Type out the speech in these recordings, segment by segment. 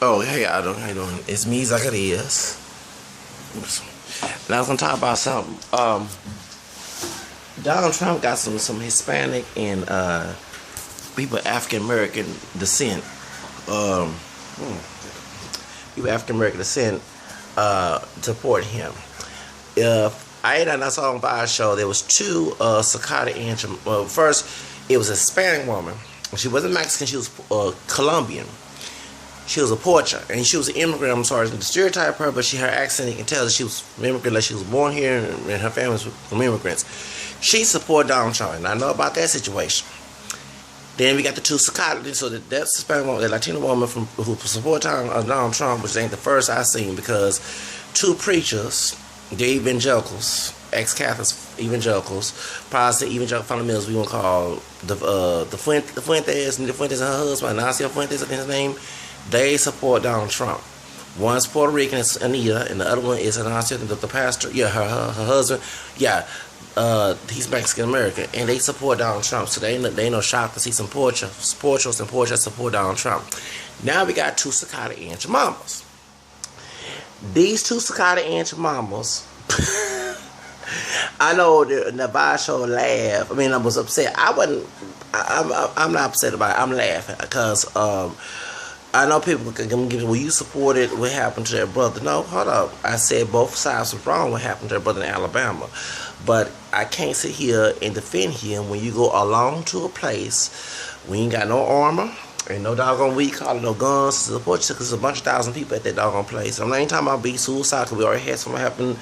Oh, hey, how you doing? It's me, Zacarias. Now I was gonna talk about something. Donald Trump got some Hispanic and people African American descent. People African American descent support him. I saw on Five show there was two Psychotic answers. First, it was a Hispanic woman. She wasn't Mexican. She was Colombian. She was a Pocha, and she was an immigrant. I'm sorry to stereotype her, but her accent, you can tell that she was an immigrant, like she was born here, and her family was from immigrants. She supported Donald Trump, and I know about that situation. Then we got the two Psychotic, so that's Hispanic woman, the Latino woman who support Donald Trump, which ain't the first I've seen, because two preachers, they're evangelicals, ex-Catholics, evangelicals, Protestant evangelical fundamentals, we want to call the Fuentes and her husband, Nancy Fuentes, I think his name. They support Donald Trump. One's Puerto Rican, it's Anita, and the other one is the pastor. Yeah, her husband. Yeah, he's Mexican American, and they support Donald Trump. So they no shock to see some Porchos and Porchas support Donald Trump. Now we got two Psychotic Aunt Mamas. These two Psychotic Aunt Mamas. I know the Navajo laugh. I mean, I was upset. I'm not upset about it. I'm laughing because I know people can give it, well, you supported what happened to their brother. No, hold up. I said both sides were wrong what happened to their brother in Alabama. But I can't sit here and defend him when you go along to a place when you ain't got no armor, ain't no doggone weed collar, no guns to support you, because there's a bunch of thousand people at that doggone place. I'm not even talking about being suicide, because we already had something happen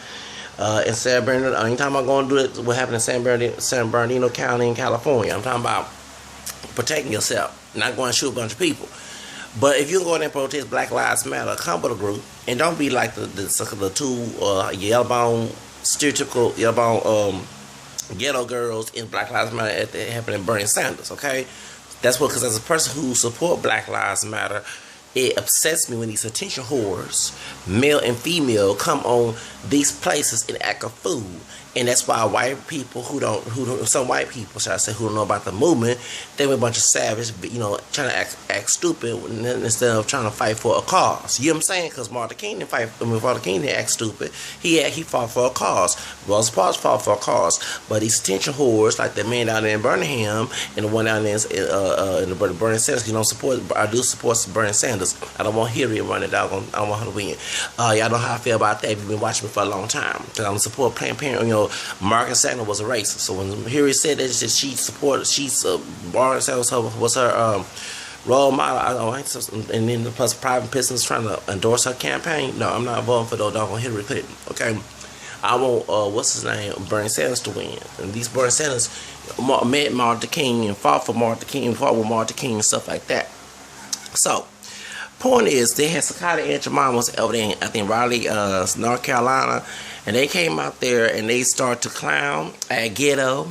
in San Bernardino. I ain't talking about going to do it, what happened in San Bernardino County in California. I'm talking about protecting yourself, not going to shoot a bunch of people. But if you go in there and protest Black Lives Matter, come with a group, and don't be like the two yellow-bone, stereotypical yellow-bone ghetto girls in Black Lives Matter that happened in Bernie Sanders, okay? That's what, because as a person who support Black Lives Matter, it upsets me when these attention whores, male and female, come on these places and act a fool. And that's why white people some white people, should I say, who don't know about the movement, they were a bunch of savage, trying to act stupid instead of trying to fight for a cause. You know what I'm saying? Because Martin King didn't act stupid. He fought for a cause. Rosa Parks fought for a cause. But these attention whores, like the man down there in Birmingham and the one down there in the Bernie Sanders, I do support Bernie Sanders. I don't want Hillary to run it out. I don't want her to win. Y'all know how I feel about that. You've been watching me for a long time. Because I don't support Planned Parenthood. Margaret Sanger was a racist. So when Hillary said that Margaret Sanger was her role model, and then plus private business trying to endorse her campaign. No, I'm not voting for those doggone Hillary Clinton. Okay, I want Bernie Sanders to win. And these Bernie Sanders met Martin King and fought with Martin King and stuff like that. So, point is, they had Psychotic Aunt Jemimas over there, I think Raleigh, North Carolina, and they came out there and they start to clown at ghetto,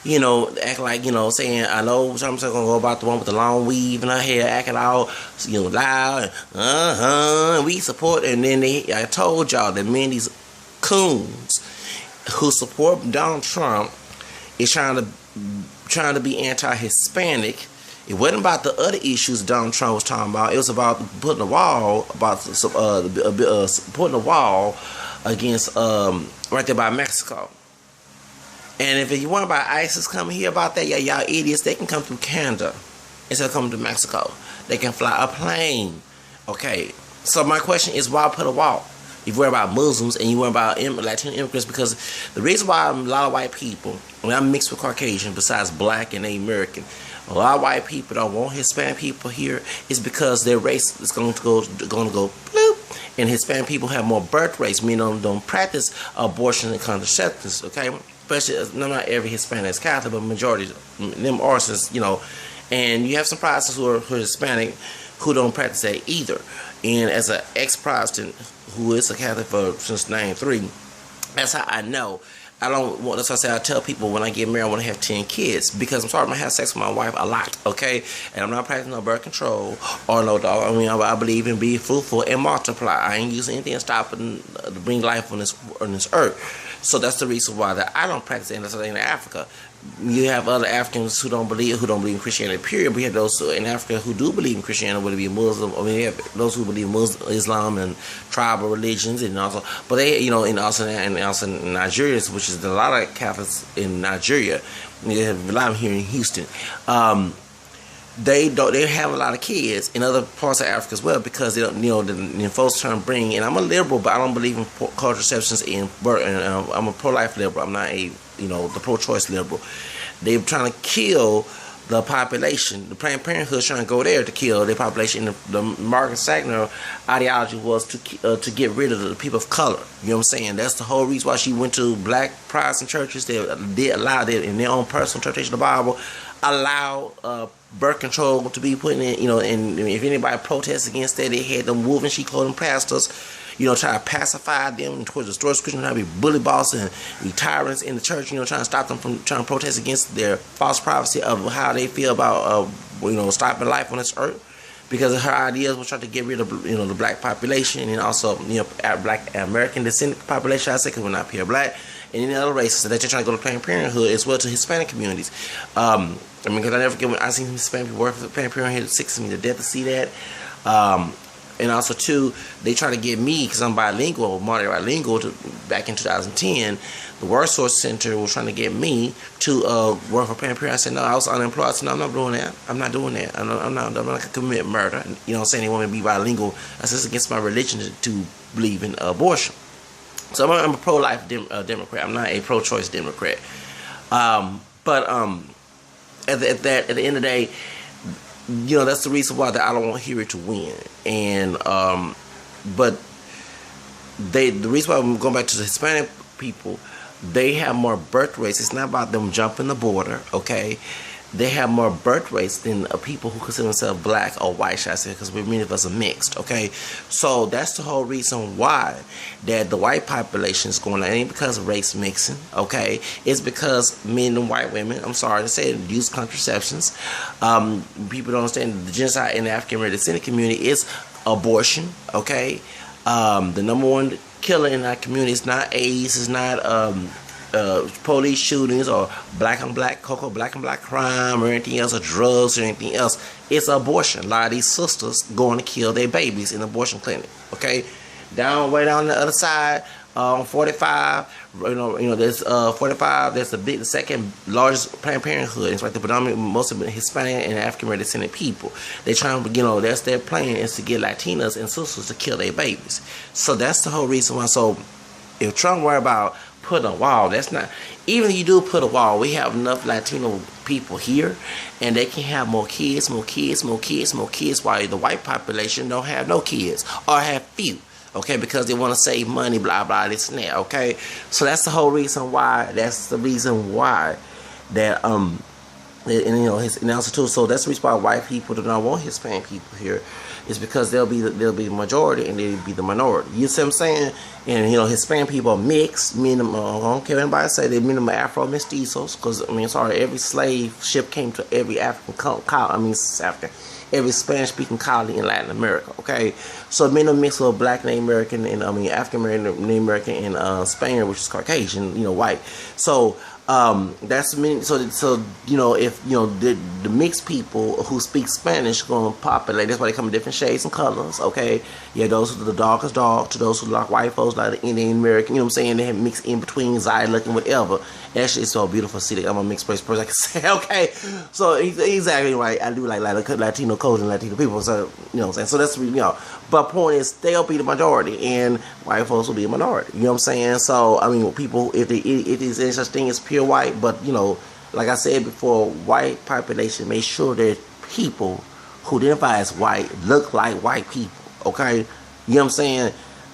act like, saying, I know I'm gonna go about the one with the long weave in her hair, acting all, loud, and we support, and then I told y'all that many of these coons who support Donald Trump is trying to be anti-Hispanic. It wasn't about the other issues Donald Trump was talking about. It was about putting a wall, against right there by Mexico. And if you want about ISIS coming here about that, y'all idiots, they can come through Canada instead of coming to Mexico. They can fly a plane. Okay. So my question is, why put a wall? You worry about Muslims and you worry about Latino immigrants, because the reason why a lot of white people, when I'm mixed with Caucasian, besides black and Native American, a lot of white people don't want Hispanic people here is because their race is going to go bloop. And Hispanic people have more birth rates, meaning don't practice abortion and contraceptives, okay? Especially, not every Hispanic is Catholic, but majority of them are, and you have some Protestants who are Hispanic who don't practice that either. And as an ex-Protestant who is a Catholic since 93, that's how I know. That's why I say I tell people when I get married I want to have 10 kids, because I'm sorry, I'm going to have sex with my wife a lot, okay? And I'm not practicing no birth control or no dog. I mean, I believe in being fruitful and multiply. I ain't using anything to bring life on this earth. So that's the reason why that I don't practice in Africa. You have other Africans who don't believe in Christianity, period. We have those in Africa who do believe in Christianity, whether it be Muslim, I mean, we have those who believe in Muslim, Islam and tribal religions, and also, but they, and also in Nigeria, which is a lot of Catholics in Nigeria. They have a lot here in Houston. They have a lot of kids in other parts of Africa as well, because they don't, the folks trying to bring, and I'm a liberal, but I don't believe in contraceptions and I'm a pro-life liberal. I'm not a, the pro-choice liberal. They're trying to kill the population. The Planned Parenthood is trying to go there to kill their population. The Margaret Sanger ideology was to get rid of the people of color. You know what I'm saying? That's the whole reason why she went to black Protestant churches. They allowed it in their own personal interpretation of the Bible, allow birth control to be put in, and if anybody protests against that, they had them wolf and sheep clothing pastors, try to pacify them towards the stories Christians, trying to be bully boss and be tyrants in the church, trying to stop them from trying to protest against their false prophecy of how they feel about, stopping life on this earth. Because her ideas were trying to get rid of, the black population, and also, black American descendant population, I say, because we're not pure black, and any other races. So that they're trying to go to Planned Parenthood as well to Hispanic communities. Because I never forget when I seen Hispanic people work for Planned Parenthood, it sicks me to death to see that. And also, too, they try to get me, because I'm bilingual, bilingual, back in 2010, the Word Source Center was trying to get me to work for Planned Parenthood. I said, no, I was unemployed. I said, no, I'm not doing that. I'm not doing that. I'm not going to commit murder. You know what I'm saying? They want me to be bilingual. I said, it's against my religion to believe in abortion. So I'm a pro-life Democrat. I'm not a pro-choice Democrat. But at the end of the day, that's the reason why that I don't want Hillary to win. And but the reason why I'm going back to the Hispanic people, they have more birth rates. It's not about them jumping the border, okay? They have more birth rates than people who consider themselves black or white, should I say, because many of us are mixed, okay? So that's the whole reason why that the white population is going on. It ain't because of race mixing, okay? It's because men and white women, I'm sorry to say it, use contraceptions. People don't understand the genocide in the African American descendant community is abortion, okay? The number one killer in our community is not AIDS, it's not police shootings or black on black crime or anything else, or drugs or anything else. It's abortion. A lot of these sisters going to kill their babies in abortion clinic. Okay, way down the other side on 45. There's 45. There's the second largest Planned Parenthood. It's like the predominant, most of the Hispanic and African American descendant people. They trying to, that's their plan, is to get Latinas and sisters to kill their babies. So that's the whole reason why. So if Trump worry about putting a wall, that's not, even if you do put a wall, we have enough Latino people here, and they can have more kids, while the white population don't have no kids, or have few, okay, because they want to save money, blah, blah, this and that, okay? So that's the whole reason why, that, and also too, so that's the reason why white people do not want Hispanic people here, is because they'll be the majority and they'll be the minority. You see what I'm saying? And Hispanic people are mixed. I don't care what anybody say, they mean them Afro mestizos, because every slave ship came to every every Spanish speaking colony in Latin America. Okay, so many of them mix with black Native American and African American, Native American, and Spaniard, which is Caucasian, white. So that's many. So if the mixed people who speak Spanish going to populate. That's why they come in different shades and colors. Okay, those who are the darkest dark, to those who like white folks, like the Indian American. You know what I'm saying? They have mixed in between, Zai looking, whatever. Actually, it's so beautiful to see. I'm a mixed race person, I can say. Okay, so exactly right. I do like Latino culture and Latino people. So what I'm saying. So that's But point is, they'll be the majority, and white folks will be a minority. You know what I'm saying? So people, if there's any such thing as pure white, but like I said before, white population, make sure that people who identify as white look like white people. Okay, you know what I'm saying?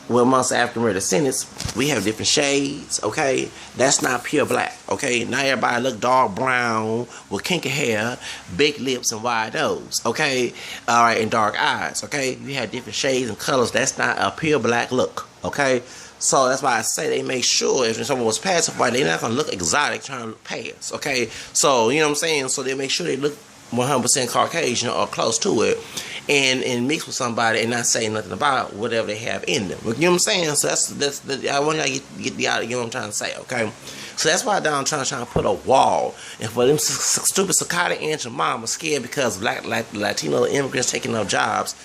Well, amongst African American descendants, we have different shades. Okay, that's not pure black. Okay, not everybody look dark brown with kinky hair, big lips, and wide nose. Okay, all right, and dark eyes. Okay, you have different shades and colors. That's not a pure black look. Okay, so that's why I say they make sure if someone was passing white, they're not gonna look exotic trying to look past. Okay, so you know what I'm saying. So they make sure they look 100% Caucasian or close to it, and mix with somebody and not say nothing about whatever they have in them. You know what I'm saying? So that's I want y'all to get the out. You know what I'm trying to say? Okay. So that's why I'm trying to put a wall. And for them stupid psychotic and Jemimas scared because black Latino immigrants taking up jobs.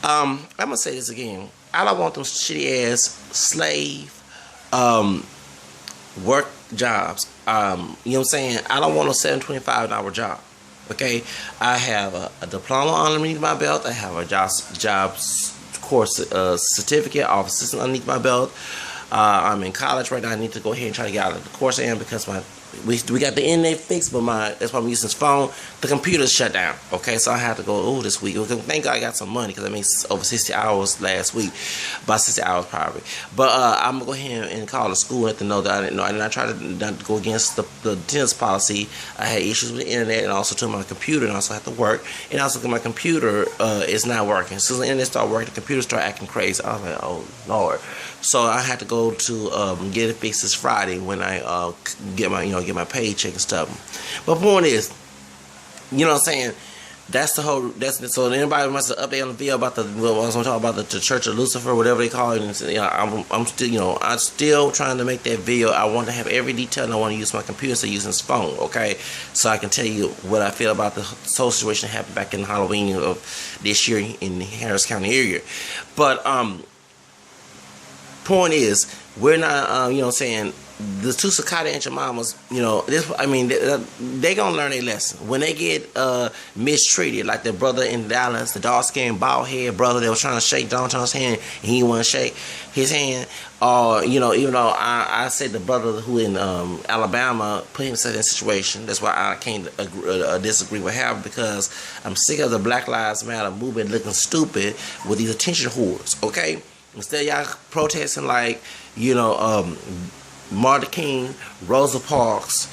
I'm gonna say this again. I don't want them shitty ass slave work jobs. You know what I'm saying? I don't want a $7.25 an hour job. Okay, I have a diploma underneath my belt. I have a jobs course certificate, office assistant underneath my belt. I'm in college right now. I need to go ahead and try to get out of the course I am because we got the internet fixed, but that's why I'm using this phone. The computer's shut down. Okay, so I have to go this week. Thank God I got some money because I made over 60 hours last week, about 60 hours probably. But I'm gonna go ahead and call the school and let them know that I didn't know. And I tried to not go against the attendance policy. I had issues with the internet and also to my computer, and also had to work. And also my computer is not working. As soon as the internet started working, the computer started acting crazy. I was like, oh Lord. So I had to go to get it fixed this Friday when I get my paycheck and stuff. But the point is, you know what I'm saying? So anybody wants to update on the video about I was gonna talk about the Church of Lucifer, whatever they call it. And, I'm still trying to make that video. I want to have every detail, and I want to use my computer instead of using this phone. Okay, so I can tell you what I feel about the whole situation that happened back in Halloween of this year in the Harris County area. But point is, we're not, you know what I'm saying, the two Psychotic and Jemimas, they gonna learn their lesson. When they get mistreated, like their brother in Dallas, the dark-skinned, bald-head brother that was trying to shake Donald Trump's hand, and he wouldn't shake his hand, or, even though I said the brother who in Alabama put himself in a situation, that's why I can't disagree with him, because I'm sick of the Black Lives Matter movement looking stupid with these attention whores, okay? Instead of y'all protesting like, Martin King, Rosa Parks,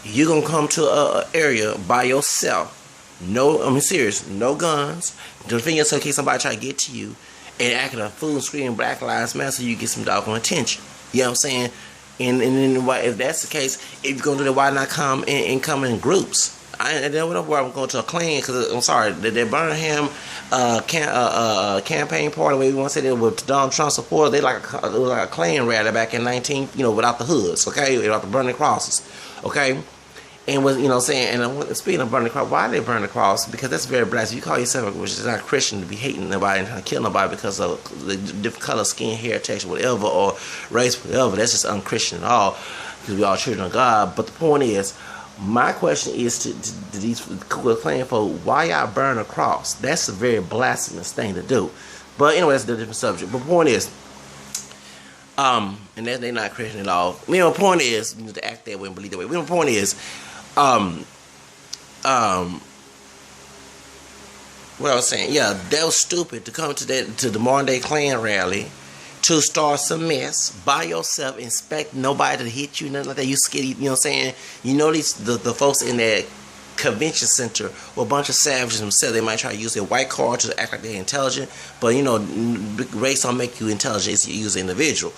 you're going to come to an area by yourself. Serious. No guns. Defend yourself in case somebody try to get to you. And acting a fool and screaming Black Lives Matter so you get some doggone attention. You know what I'm saying? And then if that's the case, if you're going to do that, why not come in groups? I don't know where I'm going to a Klan, because I'm sorry, the Birmingham campaign party, where we want to say that with Donald Trump support, it was like a Klan rally back in 19, without the hoods, okay, without the burning crosses, okay, and was, saying, and speaking of burning cross, why they burn the cross? Because that's very blasphemous. You call yourself, which is not Christian, to be hating nobody and trying to kill nobody because of the different color, skin, hair, texture, whatever, or race, whatever. That's just unchristian at all, because we all children of God. But the point is, my question is to these Klan folk, why y'all burn a cross? That's a very blasphemous thing to do. But anyway, that's a different subject. But the point is, and that they're not Christian at all. The point is, to act that way and believe that way. The point is, what I was saying, yeah, that was stupid to come to the modern day Klan rally, to start some mess by yourself, expect nobody to hit you, nothing like that. You scared, you know what I'm saying? The folks in that convention center were a bunch of savages themselves. They might try to use their white card to act like they're intelligent, but race don't make you intelligent. It's you as an individual.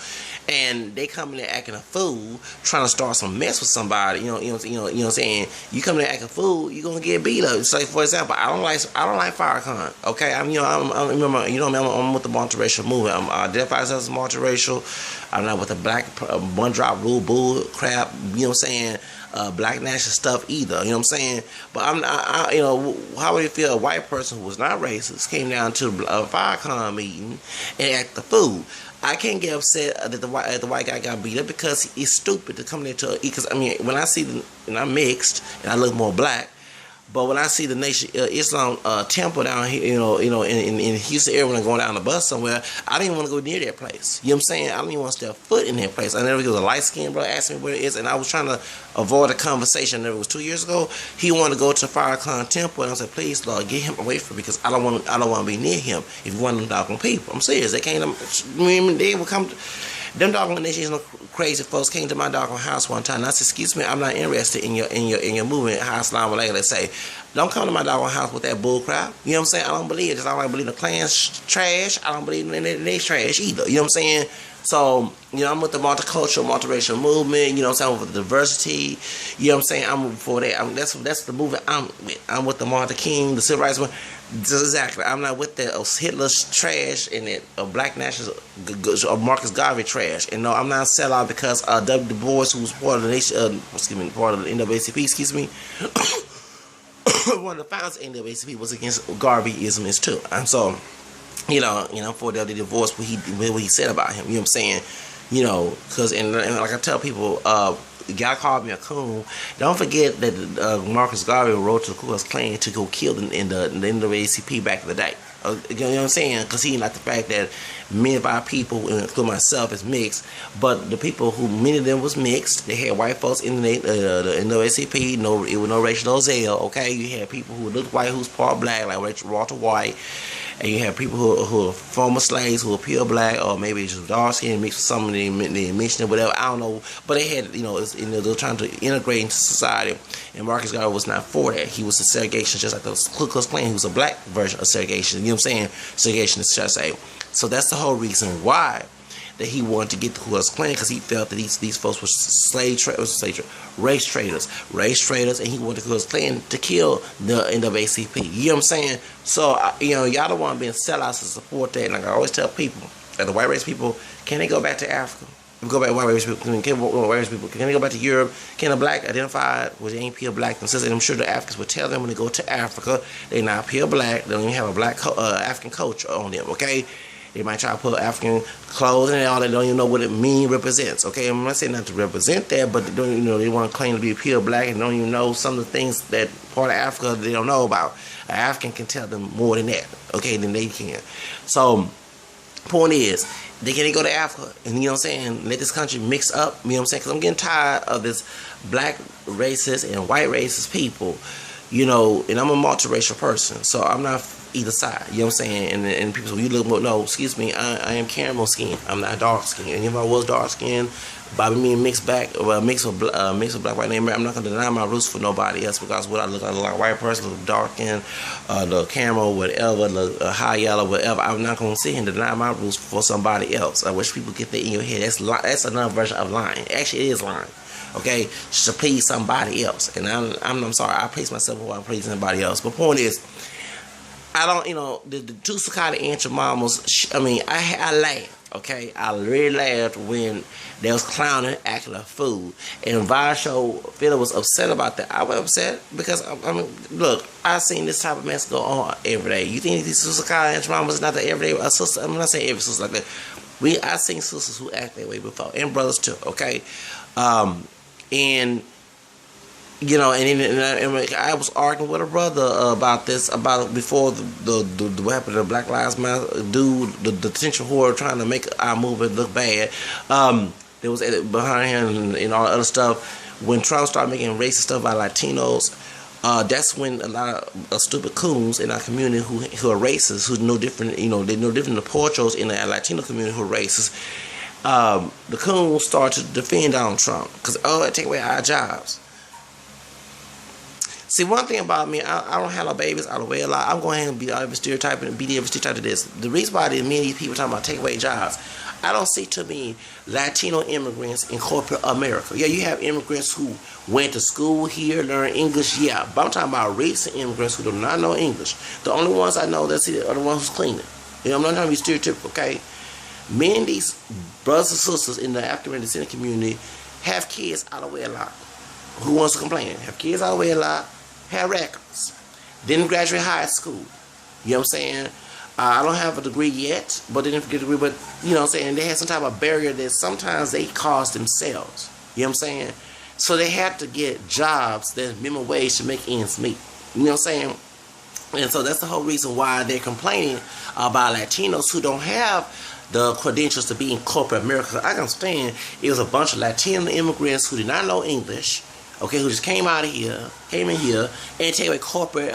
And they come in there acting a fool, trying to start some mess with somebody. You know what I'm saying? You come in there acting a fool, you're gonna get beat up. So, for example, I don't like Farrakhan. Okay, I'm with the multiracial movement. I identify myself as multiracial. I'm not with the black one drop rule bull crap. You know what I'm saying? Black national stuff either. You know what I'm saying? But how would you feel a white person who was not racist came down to a Farrakhan meeting and act a fool? I can't get upset that the white guy got beat up, because he's stupid to come there to. Because when I see and I'm mixed and I look more black, but when I see the Nation Islam temple down here, in Houston area, when I'm going down the bus somewhere, I don't even want to go near that place. You know what I'm saying? I don't even want to step foot in that place. I never, it was a light skinned brother asking me where it is, and I was trying to avoid a conversation. It was 2 years ago. He wanted to go to Farrakhan temple, and I said, please, Lord, get him away from me, because I don't want to be near him. If you want them doggone people, I'm serious. They can't. They will come. Them doggone Nation crazy folks came to my doggone house one time, and I said, excuse me, I'm not interested in your movement, how Islam would like to say. Don't come to my doggone house with that bull crap. You know what I'm saying? I don't believe it. Just I don't believe the Klan's trash. I don't believe in their trash either. You know what I'm saying? So, you know, I'm with the multicultural, multiracial movement. You know what I'm saying? With the diversity. You know what I'm saying? I'm for that. That's the movement I'm with. I'm with the Martin King, the civil rights movement. Exactly. I'm not with that Hitler's trash and that black nationals or Marcus Garvey trash. And no, I'm not a sellout because W. Du Bois, who was part of the nation, part of the NAACP, one of the founders of the NAACP was against Garveyism too. And so, you know, for the divorce, what he said about him. You know what I'm saying? You know, because and like I tell people, the guy called me a coon. Don't forget that Marcus Garvey wrote to the Ku Klux Klan to go kill them in the NAACP back in the day. You know what I'm saying? Because he like the fact that many of our people, including myself, is mixed. But the people who many of them was mixed, they had white folks in the NAACP. It was no racial Zell. Okay, you had people who looked white, who's part black, like Walter White. And you have people who are former slaves, who are pure black, or maybe just dark skin mixed with some of them, they mentioned it, whatever, I don't know. But they had, you know, they're trying to integrate into society. And Marcus Garvey was not for that. He was a segregation, just like the Ku Klux Klan, who was a black version of segregation. You know what I'm saying? Segregation, should I say. So that's the whole reason why that he wanted to get the Ku Klux Klan, because he felt that these folks were race traders, and he wanted the Ku Klux Klan to kill the NAACP. You know what I'm saying? So, you know, y'all don't want to be in sellouts to support that. And like I always tell people, like the white race people, can they go back to Africa? Go back to white race people. Can they go back to Europe? Can a black identified with ain't pure black themselves? And I'm sure the Africans would tell them when they go to Africa, they're not pure black. They don't even have a black African culture on them. Okay. They might try to put African clothes and all that. Don't even know what it represents. Okay, I'm not saying not to represent that, but they don't, you know, they want to claim to be pure black and don't even know some of the things that part of Africa they don't know about. An African can tell them more than that. Okay, than they can. So, point is, they can go to Africa and, you know what I'm saying, let this country mix up. You know what I'm saying? Because I'm getting tired of this black racist and white racist people. You know, and I'm a multiracial person, so I'm not either side. You know what I'm saying? And people say, you look more, no, excuse me, I am caramel skin. I'm not dark skin. And if I was dark skin, by me mixed with black white name, I'm not gonna deny my roots for nobody else, because what I look like a white person, look dark skin, the caramel, whatever, the high yellow, whatever. I'm not gonna sit here and deny my roots for somebody else. I wish people get that in your head. That's another version of lying. Actually, it is lying. Okay, to please somebody else, and I'm sorry, I please myself while I please somebody else. But point is, I don't, you know, the two Psychotic and Jemimas. I mean, I laughed. Okay, I really laughed when they was clowning, acting a fool, and Vasho Philip was upset about that. I was upset because I mean, look, I've seen this type of mess go on every day. You think these Psychotic and Jemimas is not the everyday sister? I'm not saying every sister like that. I've seen sisters who act that way before, and brothers too. Okay. And you know, and I was arguing with a brother about this, about before the what happened to the Black Lives Matter dude, the detention whore trying to make our movement look bad. There was behind him and all the other stuff. When Trump started making racist stuff about Latinos, that's when a lot of stupid coons in our community who are racist, who's no different, you know, they're no different than the Pochos in the Latino community who are racist. The coons start to defend Donald Trump because it take away our jobs. See, one thing about me, I don't have no babies out of wedlock. I'm going ahead and be every stereotype and be every stereotype to this. The reason why many of these people talking about take away jobs, I don't see too many Latino immigrants in corporate America. Yeah, you have immigrants who went to school here, learned English, yeah, but I'm talking about recent immigrants who do not know English. The only ones I know that's are the ones who's cleaning. You know, I'm not trying to be stereotypical, okay? Many of these brothers and sisters in the African descendant community have kids out of wedlock. Who wants to complain? Have kids out of wedlock, have records, didn't graduate high school. You know what I'm saying? I don't have a degree yet, but they didn't get a degree. But you know what I'm saying? They had some type of barrier that sometimes they cause themselves. You know what I'm saying? So they have to get jobs that's minimum wage to make ends meet. You know what I'm saying? And so that's the whole reason why they're complaining about Latinos who don't have the credentials to be in corporate America. I understand it was a bunch of Latino immigrants who did not know English, okay, who just came in here, and take away corporate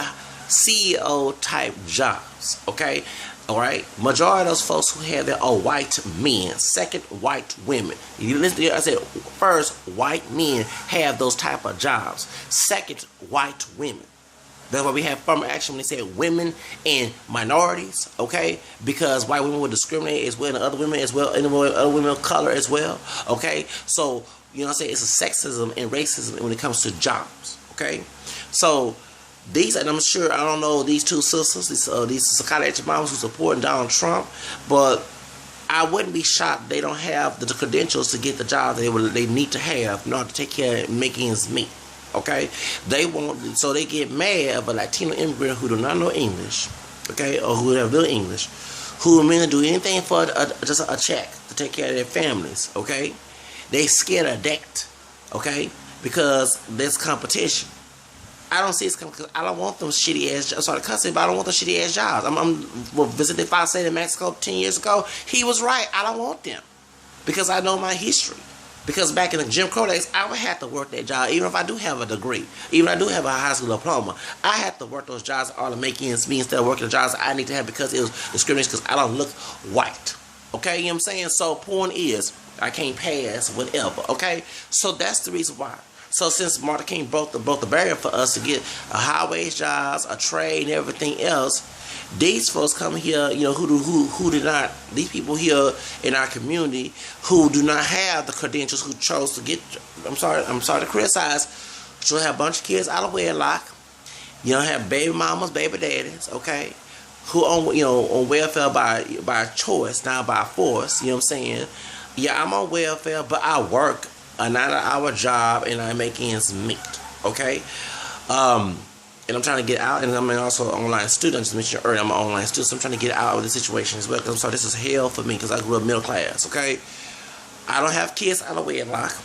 CEO type jobs, okay? All right, majority of those folks who have that are white men, second white women. You listen, I said first white men have those type of jobs, second white women. That's why we have affirmative action when they say women and minorities, okay? Because white women will discriminate as well, and other women as well, and other women of color as well, okay? So, you know what I'm saying? It's a sexism and racism when it comes to jobs, okay? So, these, and I'm sure, I don't know, these two sisters, these psychotic Jemimas who support Donald Trump, but I wouldn't be shocked they don't have the credentials to get the job they need to have in order to take care of making ends meet. Okay, they won't, so they get mad of a Latino immigrant who do not know English, okay, or who have little English, who are willing to do anything for just a check to take care of their families. Okay, they scared of that. Okay, because there's competition. I don't see it's because I don't want them shitty ass jobs. Sorry, cussing, but I don't want them shitty ass jobs. I'm visiting Fox in Mexico 10 years ago. He was right. I don't want them because I know my history. Because back in the Jim Crow days, I would have to work that job, even if I do have a degree, even if I do have a high school diploma. I had to work those jobs in order to make ends meet instead of working the jobs I need to have because it was discrimination because I don't look white. Okay, you know what I'm saying? So point is, I can't pass whatever. Okay, so that's the reason why. So since Martin King broke the barrier for us to get a high wage jobs, a trade, and everything else, these folks come here, you know, who did not, these people here in our community who do not have the credentials, who chose to get, I'm sorry to criticize, so have a bunch of kids out of wedlock, you know, have baby mamas, baby daddies, okay, who on, you know, on welfare by choice, not by force, you know what I'm saying? Yeah, I'm on welfare, but I work a 9-hour job and I make ends meet, okay? And I'm trying to get out, and I'm also an online student. I just mentioned earlier, I'm an online student, so I'm trying to get out of the situation as well, because I'm sorry, this is hell for me, because I grew up middle class, okay? I don't have kids out of wedlock.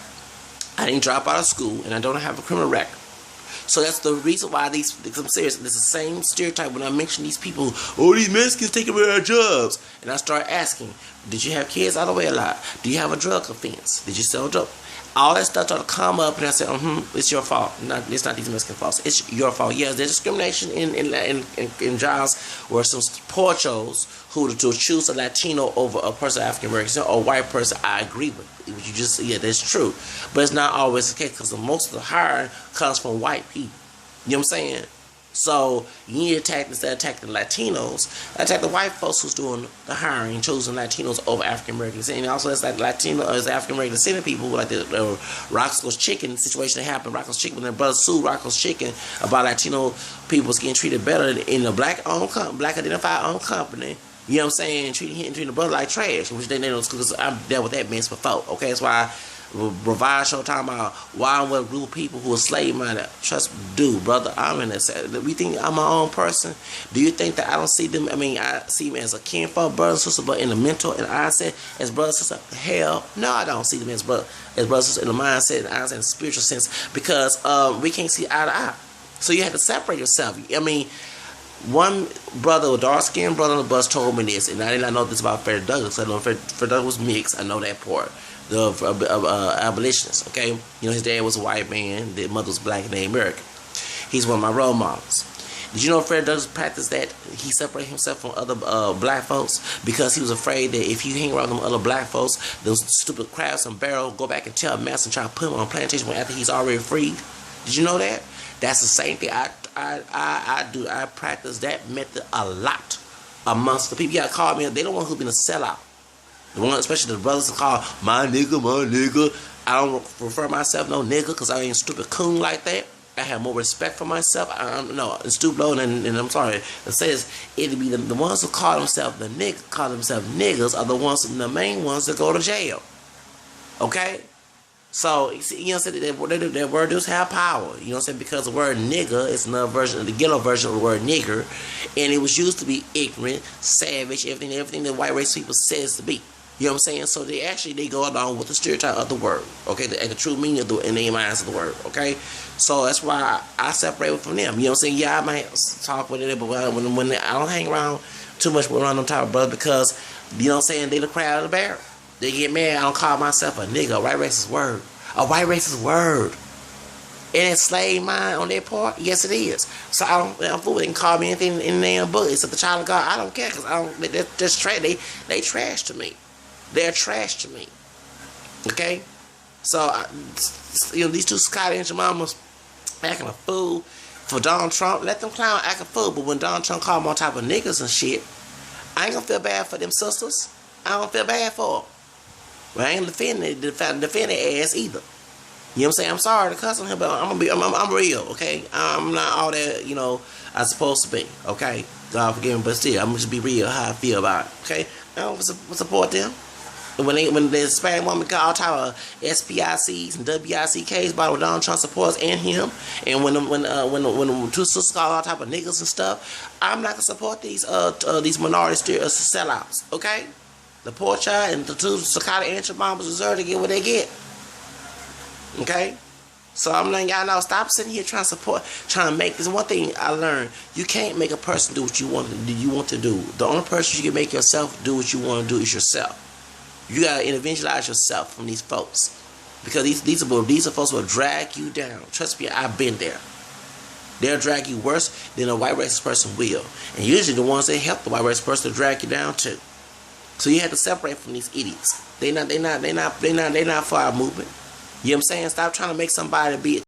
I didn't drop out of school, and I don't have a criminal record. So that's the reason why because I'm serious, it's the same stereotype when I mention these people, oh, these Mexicans taking away our jobs. And I start asking, did you have kids out of wedlock? Do you have a drug offense? Did you sell drugs? All that stuff started to come up, and I said, it's your fault. It's not these Mexican faults. It's your fault. Yes, there's discrimination in jobs where some pochos who to choose a Latino over a person African American or a white person. I agree with you. Just that's true, but it's not always the case because most of the hiring comes from white people. You know what I'm saying? So you need to attack, instead of attacking the Latinos, attack the white folks who's doing the hiring, choosing Latinos over African Americans. And also it's like Latino, it's African American descendant people, like the Roscoe's Chicken situation that happened. Roscoe's Chicken, when their brother sued Roscoe's Chicken about Latino people getting treated better in a black identified owned company. You know what I'm saying? Treating the brother like trash, which they know because I've dealt with that mess before. Okay, that's why Revive show talking about why I'm with a group of people who are slave minded. Trust, dude, brother, I'm in this. We think I'm my own person. Do you think that I don't see them? I mean, I see them as a kinfolk, brother and sister, but in the mental and mindset as brother and sister, hell no, I don't see them as brother and sister in the mindset and mindset and spiritual sense, because we can't see eye to eye. So you have to separate yourself. I mean, one brother, a dark-skinned brother on the bus told me this, and I did not know this about Frederick Douglass. I know Frederick Douglass was mixed. I know that part. The abolitionist, okay? You know, his dad was a white man, the mother was black and they American. He's one of my role models. Did you know Fred Douglass practiced that? He separated himself from other black folks because he was afraid that if you hang around them other black folks, those stupid crabs and barrels go back and tell master and try to put him on a plantation after he's already freed. Did you know that? That's the same thing I do. I practice that method a lot amongst the people. You gotta call me. They don't want who's been a sellout. The one, especially the brothers call my nigga. I don't refer myself no nigga because I ain't stupid coon like that. I have more respect for myself. And stoop low, and I'm sorry. It says it'll be the ones who call themselves niggas are the ones, the main ones that go to jail. Okay? So, you know what I'm saying? That word does have power. You know what I'm saying? Because the word nigga is another version, the ghetto version of the word nigger. And it was used to be ignorant, savage, everything that white race people says to be. You know what I'm saying? So they go along with the stereotype of the word. Okay? The true meaning of in their minds of the word. Okay? So that's why I separate from them. You know what I'm saying? Yeah, I might talk with it, but when I don't hang around too much around them type of brothers because, you know what I'm saying, they the crowd of the barrel. They get mad. I don't call myself a nigga. A white racist word. A white racist word. And it's slave mind on their part? Yes, it is. So I'm fool. They can call me anything in their book. Except the child of God. I don't care because they're just trash. They trash to me. They're trash to me. Okay? So, you know, these two Scotty and Jemimas acting a fool. For Donald Trump, let them clown act a fool. But when Donald Trump call them on top of niggas and shit, I ain't gonna feel bad for them sisters. I don't feel bad for them. But I ain't defend their ass either. You know what I'm saying? I'm sorry to cuss on him, but I'm real, okay? I'm not all that, I'm supposed to be, okay? God forgive me, but still, I'm just be real how I feel about it, okay? I don't support them. And when the Hispanic woman got all type of SPICs and WICKs about Donald Trump supports and him, and when the two sisters call all type of niggas and stuff, I'm not gonna support these minority sellouts, okay? The Pocha and the two Psychotic and Jemimas deserve to get what they get. Okay? So I'm letting y'all know, stop sitting here trying to make this one thing I learned. You can't make a person do what you want to do. The only person you can make yourself do what you want to do is yourself. You gotta individualize yourself from these folks. Because these are folks who will drag you down. Trust me, I've been there. They'll drag you worse than a white racist person will. And usually the ones that help the white racist person to drag you down too. So you have to separate from these idiots. They not for our movement. You know what I'm saying? Stop trying to make somebody be